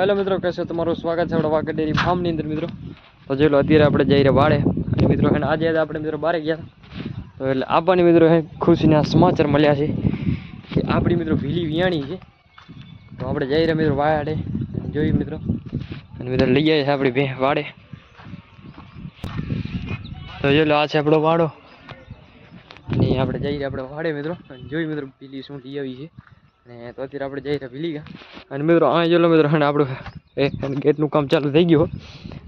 Hello મિત્રો, કહેશો તમારું સ્વાગત છે આપણા વાગડ ડેરી ફાર્મની અંદર મિત્રો. તો જોઈ લો અત્યારે આપણે જઈ રહ્યા વાડે અને મિત્રો આજે આપણે મિત્રો બહાર ગયા તો એટલે આપવાની મિત્રો ખુશીના સમાચાર મળ્યા છે કે આપણી મિત્રો ભીલી વિયાણી છે. તો આપણે જઈ રહ્યા મિત્રો વાડે જોઈ મિત્રો અને મિત્રો લઈ જાય છે આપણી વાડે. તો જોઈ લો આ છે આપણો વાડો અને આપણે જઈ રહ્યા આપણે વાડે મિત્રો જોઈ મિત્રો ભીલી શું લઈ આવી છે. અને તો અત્યારે આપણે જઈ રહ્યા ભીલી ગયા અને મિત્રો અહીં જોઈ લો મિત્રો આપણું ગેટનું કામ ચાલુ થઈ ગયું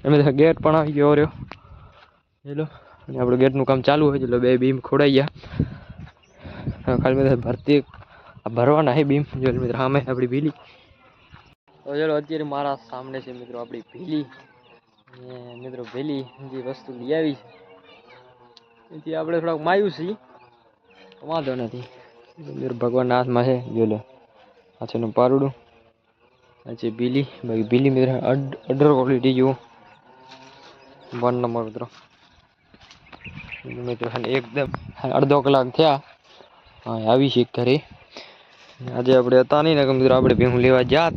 અને ગેટ પણ આવી ગયો રહ્યો જોઈ અને આપણું ગેટનું કામ ચાલુ હોય એટલે બે બીમ ખોડાઈ ગયા ખાલી મિત્રો ભરતી ભરવાના છે બીમ. જો મિત્રો સામે આપણી ભીલી. તો ચલો અત્યારે મારા સામે છે મિત્રો આપણી ભીલી અને મિત્રો ભીલી જે વસ્તુ લઈ આવી છે એથી આપણે થોડાક માયું છીએ વાંધો નથી. મિત્રો ભગવાનના હાથમાં છે. જો લો આ છે એનું પારુડું, આ છે ભીલી. બાકી ભીલી મિત્રો અડર ક્વોલિટી જુઓ 1 નંબર મિત્રો. મિત્રો એકદમ અડધો કલાક થયા હા આવી છે ઘરે. આજે આપણે હતા નહીં ને મિત્રો આપણે ભેહું લેવા જાત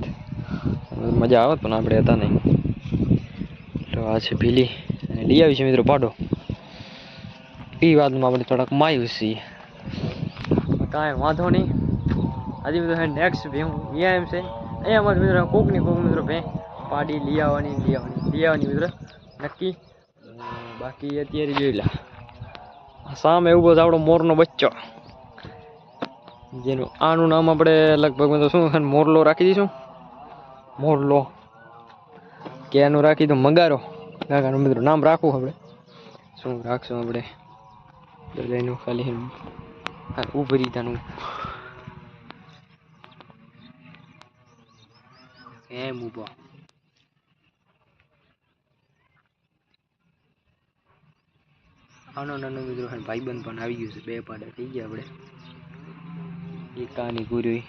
મજા આવે પણ આપણે હતા નહીં. તો આ છે ભીલી અને લઈ આવી છે મિત્રો પાડો. એ વાતમાં આપણે થોડાક માયું છીએ કાંઈ વાંધો નહીં. આજે મિત્રો નેક્સ્ટ ભેહું અહીંયા એમ છે અહીંયા મિત્રો કોક મિત્રો ભે પાડી લઈ આવવાની મિત્રો નક્કી. બાકી અત્યારે જોઈ લે સામે એવું બધું આપણો મોરનો બચ્ચો જેનું આનું નામ આપણે લગભગ તો શું મોરલો રાખી દઈશું. મોરલો કે એનું રાખી દો મગારો. કાકાનું મિત્રો નામ રાખવું આપણે શું રાખશું આપણે એનું ખાલી ઉભરી તાનું એમ ઉભો. આનો નાનો મિત્રો ભાઈબંધ પણ આવી ગયું છે. 2 પાડા થઈ ગયા આપણે. એક કાની ગુરી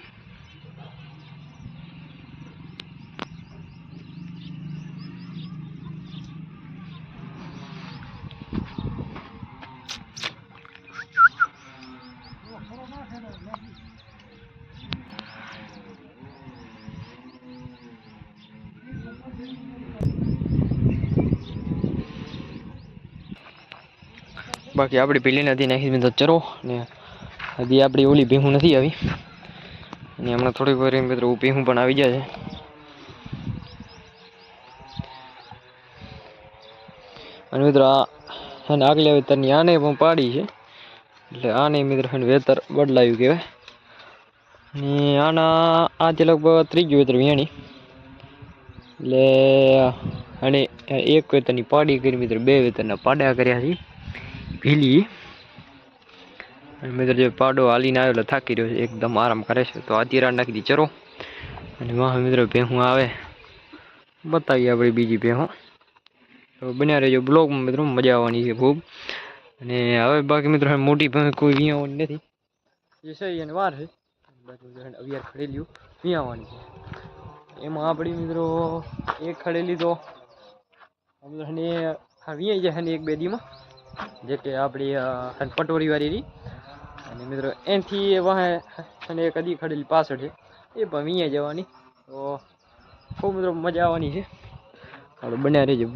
બાકી આપણી પેલી નથી નાખી મિત્રો ચરો ને હજી આપણી ઓલી ભેહું નથી આવી અને હમણાં થોડીક વાર મિત્રો ભેહું પણ આવી જાય છે. અને મિત્રો આ આગલે વેતરની આને પણ પાડી છે એટલે આને મિત્રો વેતર બદલાયું કહેવાય. અને આના આજે લગભગ 3જું વેતર વિયાણી એટલે અને 1 વેતરની પાડી કરી મિત્રો 2 વેતરના પાડા કર્યા છે ભીલી. અને મિત્રો જે પાડો હાલીને આવ્યો એટલે થાકી રહ્યો છે એકદમ આરામ કરે છે. તો અત્યારે નાખી દી ચરો અને વાહ મિત્રો ભેહું આવે બતાવીએ આપણે બીજી ભેહું. તો બન્યા રહેજો બ્લોગમાં મિત્રો મજા આવવાની છે ખૂબ. અને હવે બાકી મિત્રો મોટી ભેહું કોઈ વિયાવાની નથી જે છે એને વાર છે. બાકી અવિયાર ખડેલી વિયાવાની છે એમાં આપણી મિત્રો એક ખડેલી તો વિયાઈ જાય ને 1-2 દીમાં જે કે આપણી પટોરી વાળી રહી. અને મિત્રો એનાથી વાહે અને કદી ખડેલી પાછળ છે એ પણ વિયા જવાની. તો ખૂબ મિત્રો મજા આવવાની છે આપણે બન્યા રહેજો.